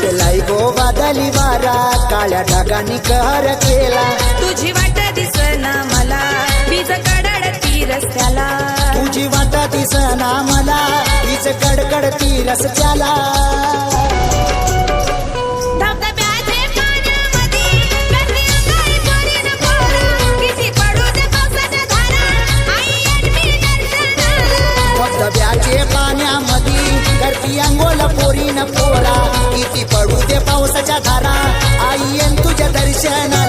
सुटलाई गो वादली वारा काळ्या ढगांनी कहर केला तुझी वाट दिसना मला वीज कडकडती रस्त्याला तुझी वाट दिसना मला वीज कडकडती रस्त्याला धबधब्याचे पाण्यामध्ये करती अंघोळ पोरीन पोरा किती पडू दे पावसाच्या धारा आई येन तुझ्या दर्शना